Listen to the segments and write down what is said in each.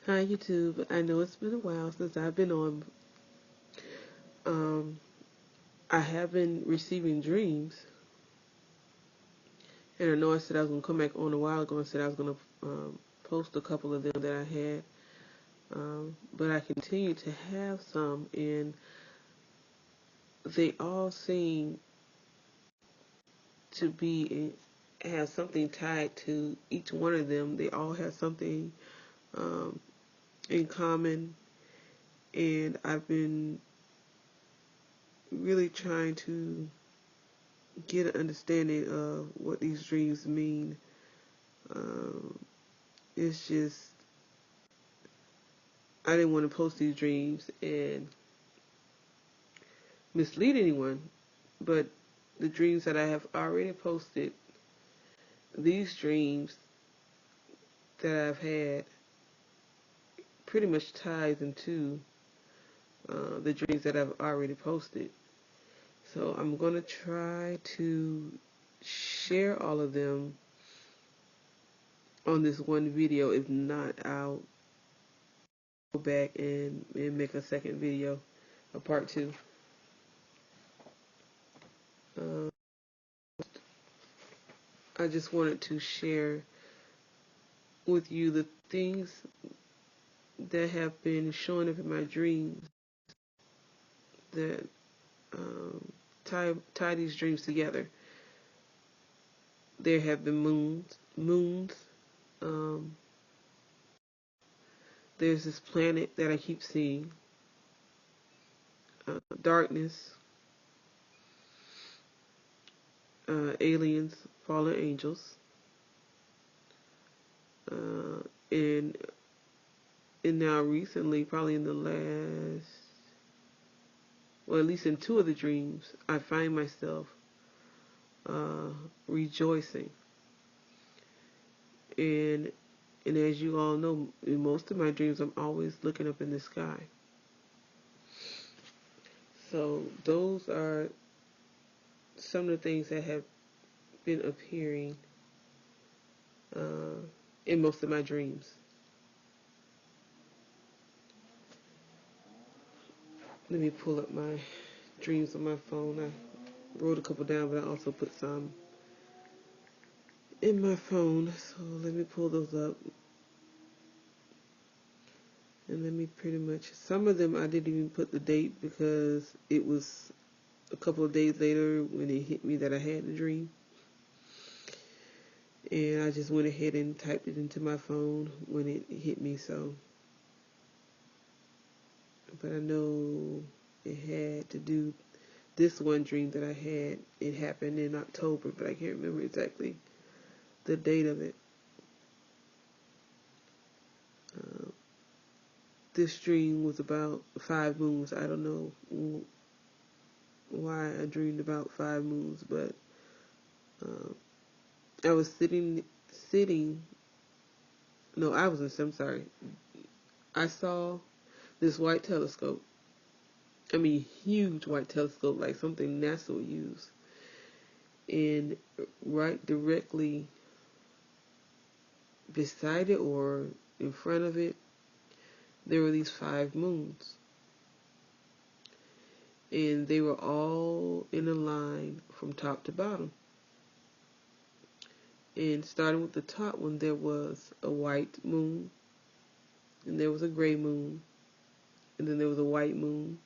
Hi YouTube. I know it's been a while since I've been on. Um, I have been receiving dreams, and I know I said I was gonna come back on a while ago and said I was gonna post a couple of them that I had, but I continue to have some, and they all seem to be have something tied to each one of them. They all have something um, in common, and I've been really trying to get an understanding of what these dreams mean. Um, it's just, I didn't want to post these dreams and mislead anyone, but the dreams that I have already posted, these dreams that I've had pretty much ties into the dreams that I've already posted. So I'm going to try to share all of them on this one video. If not, I'll go back and make a second video, a part two. Uh, I just wanted to share with you the things that have been showing up in my dreams that tie these dreams together. There have been moons. Um, there's this planet that I keep seeing. Darkness, aliens, fallen angels, and now recently, probably in the last, well, at least in two of the dreams, I find myself uh, rejoicing. And as you all know, in most of my dreams, I'm always looking up in the sky. So those are some of the things that have been appearing uh, in most of my dreams. Let me pull up my dreams on my phone. I wrote a couple down, but I also put some in my phone. So let me pull those up. And let me pretty much, some of them I didn't even put the date because it was a couple of days later when it hit me that I had the dream. And I just went ahead and typed it into my phone when it hit me, so. But I know it had to do, this one dream that I had, it happened in October, but I can't remember exactly the date of it. Uh, this dream was about 5 moons. I don't know why I dreamed about 5 moons, but I was sitting, no, I wasn't, I'm sorry. I saw this white telescope. I mean, huge white telescope, like something NASA would use. And right directly beside it or in front of it, there were these 5 moons. And they were all in a line from top to bottom. And starting with the top one, there was a white moon, and there was a gray moon, and then there was a white moon,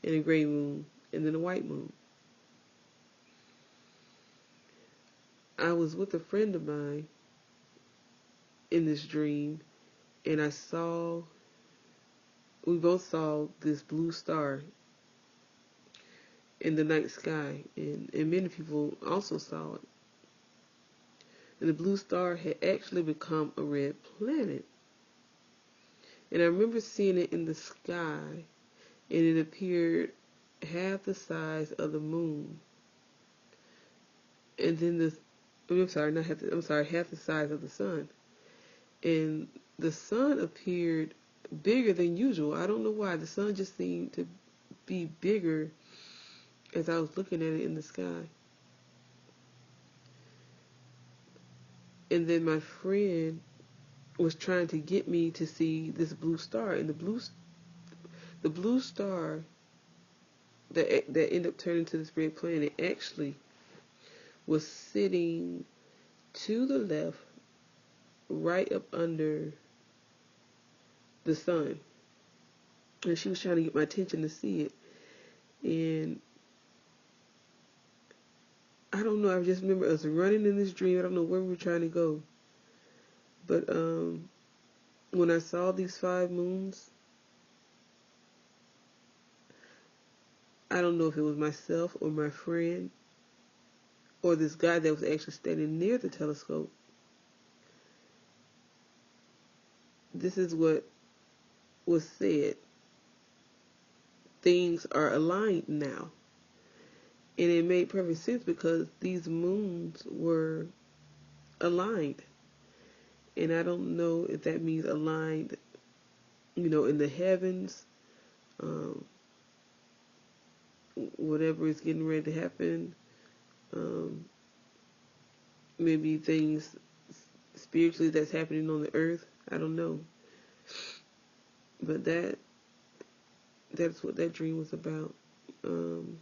and a gray moon, and then a white moon. I was with a friend of mine in this dream, and we both saw this blue star in the night sky, and many people also saw it. And the blue star had actually become a red planet. And I remember seeing it in the sky, and it appeared half the size of the moon. And then half the size of the sun. And the sun appeared bigger than usual. I don't know why. The sun just seemed to be bigger as I was looking at it in the sky. And then my friend was trying to get me to see this blue star, and the blue star that ended up turning to this red planet actually was sitting to the left, right up under the sun, and she was trying to get my attention to see it. And I don't know, I just remember us running in this dream. I don't know where we were trying to go, but when I saw these 5 moons, I don't know if it was myself or my friend or this guy that was actually standing near the telescope. This is what was said. Things are aligned now. And it made perfect sense because these moons were aligned. And I don't know if that means aligned, in the heavens, um, whatever is getting ready to happen. Um, Maybe things spiritually that's happening on the earth. I don't know. But that's what that dream was about. I'm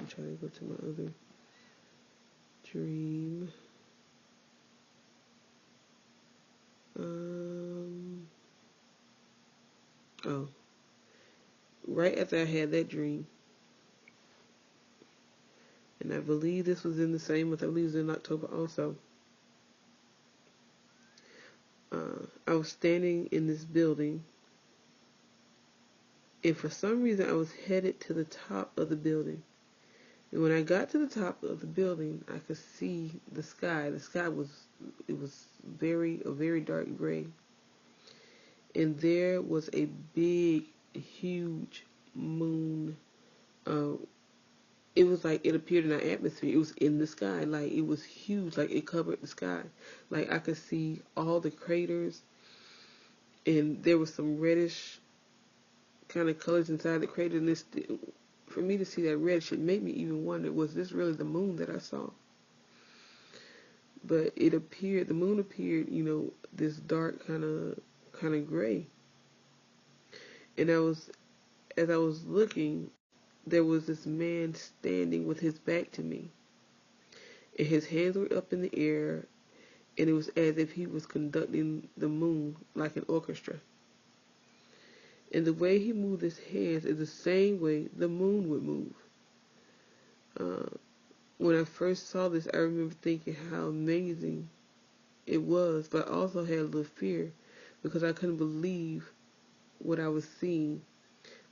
trying to go to my other dream. Oh, right after I had that dream, and I believe this was in the same month. I believe it was in October also. I was standing in this building, and for some reason I was headed to the top of the building. And when I got to the top of the building, I could see the sky. The sky was a very dark gray, and there was a big, huge moon. Uh, it was like it appeared in our atmosphere. It was in the sky, like it was huge, like it covered the sky. Like I could see all the craters, and there was some reddish kind of colors inside the crater. And for me to see that red should make me even wonder, was this really the moon that I saw? But the moon appeared, this dark kind of gray. And as I was looking, there was this man standing with his back to me, and his hands were up in the air, and it was as if he was conducting the moon like an orchestra. And the way he moved his hands is the same way the moon would move. When I first saw this, I remember thinking how amazing it was, but I also had a little fear because I couldn't believe what I was seeing.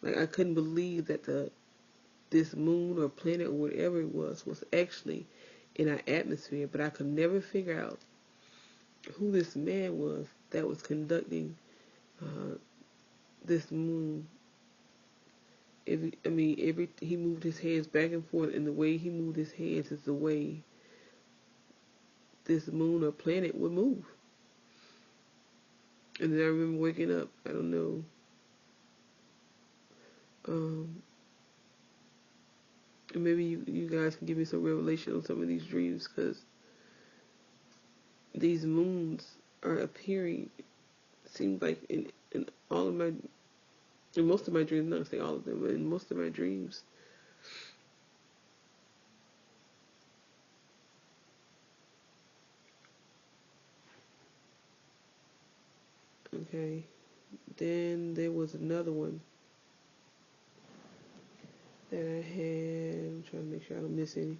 Like I couldn't believe that this moon or planet or whatever it was actually in our atmosphere, but I could never figure out who this man was that was conducting this moon. He moved his hands back and forth, and the way he moved his hands is the way this moon or planet would move. And then I remember waking up. I don't know. And maybe you guys can give me some revelation on some of these dreams, because these moons are appearing. Seems like in all of my, in most of my dreams, not say all of them, but in most of my dreams. Okay. Then there was another one that I had. I'm trying to make sure I don't miss any.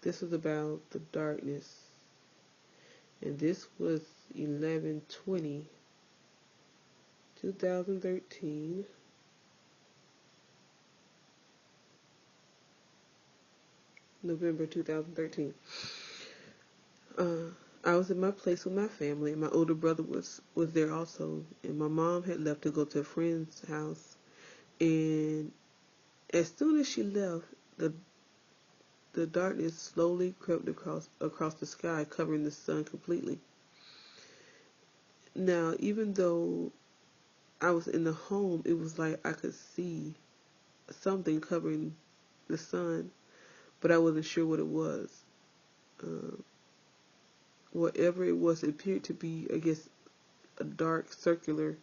This was about the darkness. And this was 11/20/2013. November 2013. I was in my place with my family, and my older brother was there also. And my mom had left to go to a friend's house. And as soon as she left, the darkness slowly crept across the sky, covering the sun completely. Now, even though I was in the home, it was like I could see something covering the sun, but I wasn't sure what it was. uh, whatever it was, it appeared to be, I guess, a dark circular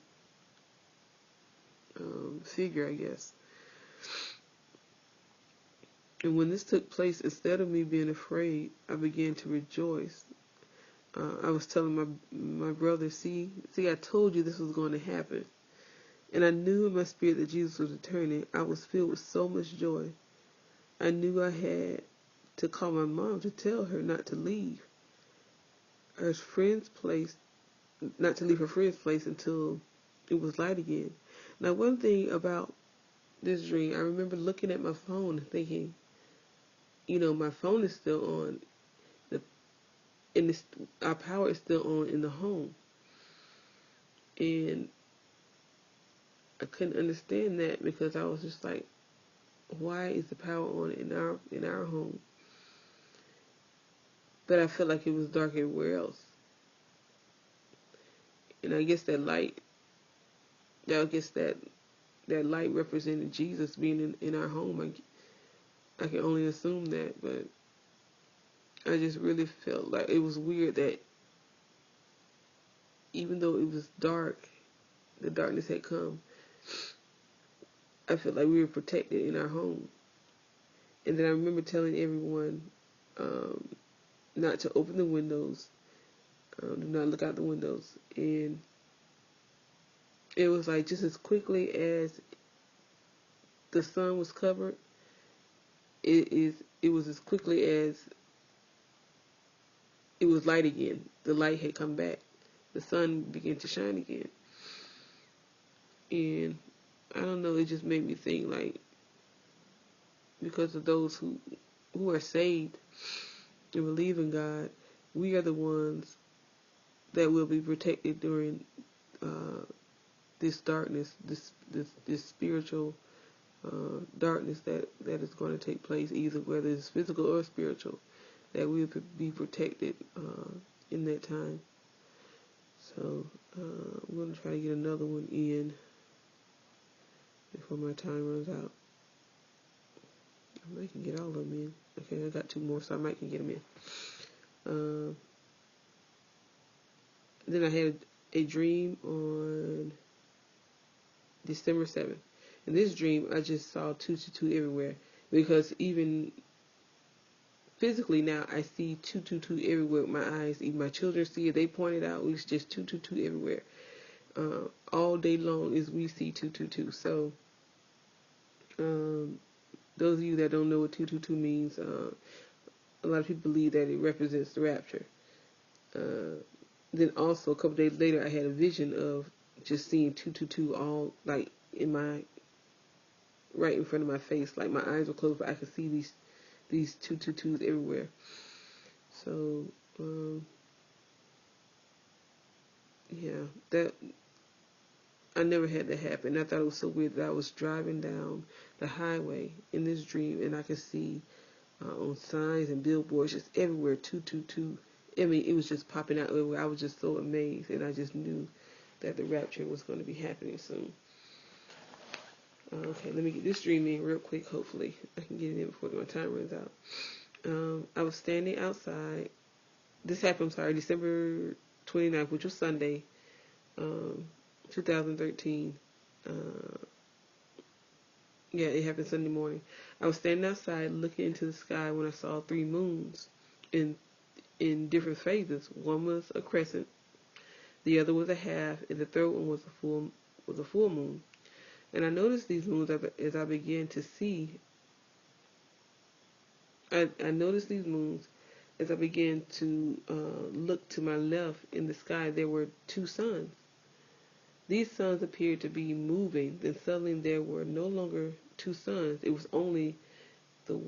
figure, I guess. And when this took place, instead of me being afraid, I began to rejoice. I was telling my brother, see, I told you this was going to happen. And I knew in my spirit that Jesus was returning. I was filled with so much joy. I knew I had to call my mom to tell her not to leave her friend's place, not to leave her friend's place until it was light again. Now, one thing about this dream, I remember looking at my phone and thinking, my phone is still on, and our power is still on in the home. And I couldn't understand that because I was just like, why is the power on in our home? But I felt like it was dark everywhere else. And I guess that light represented Jesus being in our home. I can only assume that, but I just really felt like it was weird that even though it was dark, the darkness had come, I felt like we were protected in our home. And then I remember telling everyone not to open the windows, do not look out the windows. And it was like just as quickly as the sun was covered, it was as quickly as it was light again. The light had come back. The sun began to shine again. And I don't know, it just made me think, like, because of those who are saved and believe in God, we are the ones that will be protected during this darkness, this spiritual darkness that is going to take place, either whether it's physical or spiritual, that we will be protected in that time. So I'm going to try to get another one in before my time runs out. I might can get all of them in. Okay, I got 2 more, so I might can get them in. Then I had a dream on December 7th. In this dream, I just saw 222 everywhere, because even physically now, I see 222 everywhere with my eyes. Even my children see it. They point it out. It's just 222 everywhere. All day long is we see 222. So, those of you that don't know what 222 means, a lot of people believe that it represents the rapture. Then also a couple days later, I had a vision of just seeing 222 all like right in front of my face. Like my eyes were closed, but I could see these 222s everywhere. So yeah, that I never had that happen. I thought it was so weird that I was driving down the highway in this dream, and I could see on signs and billboards just everywhere 222. I mean, it was just popping out everywhere. I was just so amazed, and I just knew that the rapture was going to be happening soon. Okay, let me get this dream in real quick. Hopefully, I can get it in before my time runs out. I was standing outside. This happened, December 29th, which was Sunday, 2013. Yeah, it happened Sunday morning. I was standing outside looking into the sky when I saw 3 moons in different phases. One was a crescent, the other was a half, and the third one was a full moon. And I noticed these moons as I began to see. I noticed these moons as I began to look to my left in the sky. There were 2 suns. These suns appeared to be moving. Then suddenly there were no longer 2 suns. It was only the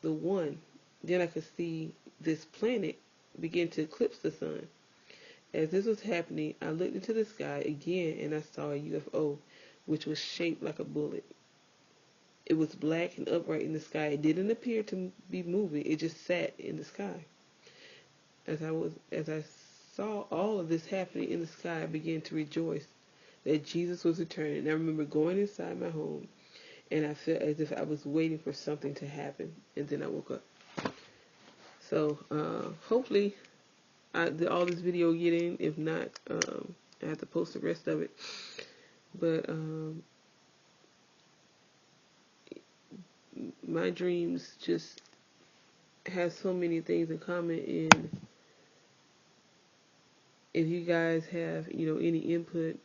one. Then I could see this planet begin to eclipse the sun. As this was happening, I looked into the sky again and I saw a UFO, which was shaped like a bullet. It was black and upright in the sky. It didn't appear to be moving. It just sat in the sky. As I saw all of this happening in the sky, I began to rejoice that Jesus was returning. And I remember going inside my home, and I felt as if I was waiting for something to happen. And then I woke up. So hopefully all this video get in. If not, I have to post the rest of it. But my dreams just have so many things in common, and if you guys have, any input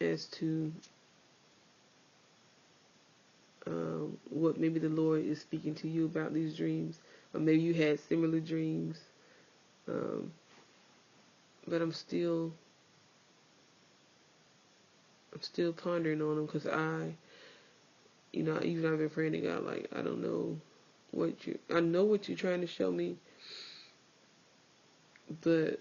as to what maybe the Lord is speaking to you about these dreams, or maybe you had similar dreams, but I'm still pondering on them, because even I've been praying to God, like, I don't know I know what you're trying to show me, but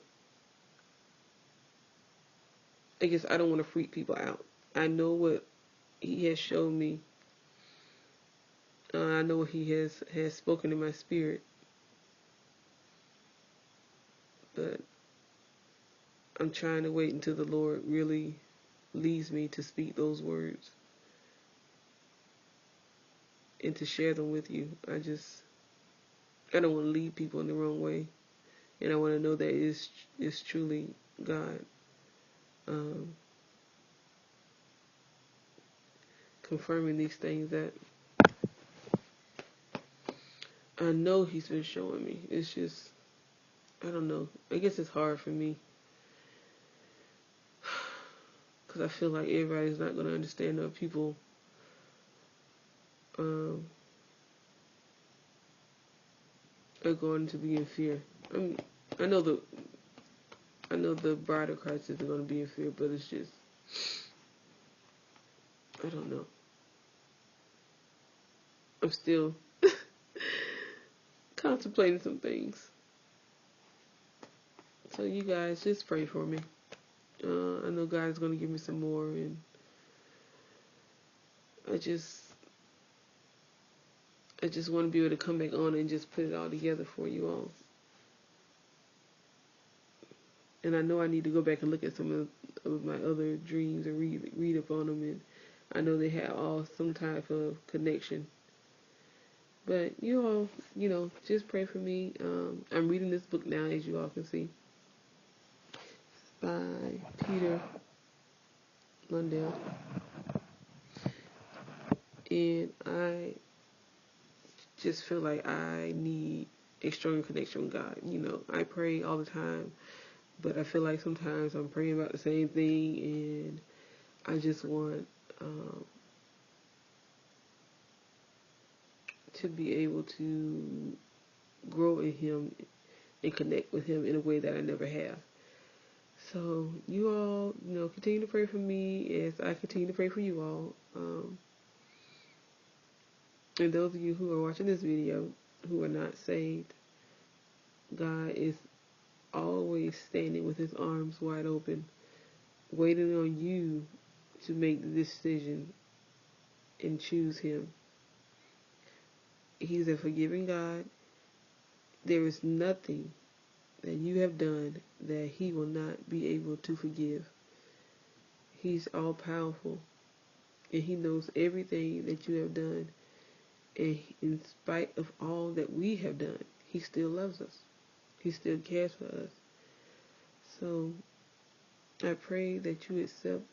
I guess I don't want to freak people out. I know what He has shown me. I know what He has spoken in my spirit, but I'm trying to wait until the Lord really leads me to speak those words and to share them with you. I don't want to lead people in the wrong way, and I want to know that it's truly God confirming these things that I know He's been showing me. It's just, I don't know. I guess it's hard for me, because I feel like everybody's not going to understand, or people are going to be in fear. I know the bride of Christ isn't going to be in fear, but it's just, I don't know. I'm still contemplating some things. So you guys, just pray for me. I know God is going to give me some more, and I just want to be able to come back on and just put it all together for you all. And I know I need to go back and look at some of my other dreams and read up on them, and I know they have all some type of connection. But you all, just pray for me. I'm reading this book now, as you all can see, by Peter Lundell, and I just feel like I need a stronger connection with God. I pray all the time, but I feel like sometimes I'm praying about the same thing, and I just want to be able to grow in Him and connect with Him in a way that I never have. So you all, continue to pray for me as I continue to pray for you all. And those of you who are watching this video who are not saved, God is always standing with His arms wide open, waiting on you to make the decision and choose Him. He's a forgiving God. There is nothing that you have done that He will not be able to forgive. He's all powerful, and He knows everything that you have done. And in spite of all that we have done, He still loves us. He still cares for us. So I pray that you accept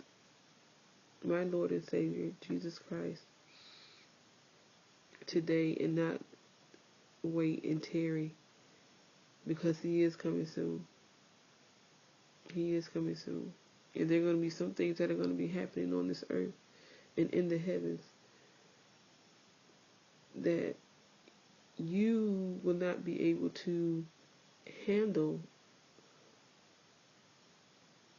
my Lord and Savior, Jesus Christ, today, and not wait and tarry, because He is coming soon. He is coming soon. And there are going to be some things that are going to be happening on this earth and in the heavens that you will not be able to handle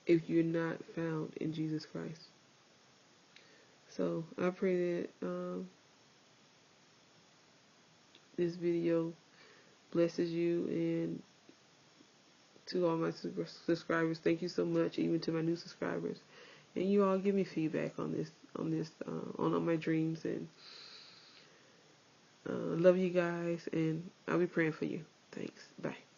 if you're not found in Jesus Christ. So I pray that this video blesses you, and to all my subscribers, thank you so much, even to my new subscribers. And you all give me feedback on all my dreams, and love you guys, and I'll be praying for you. Thanks. Bye.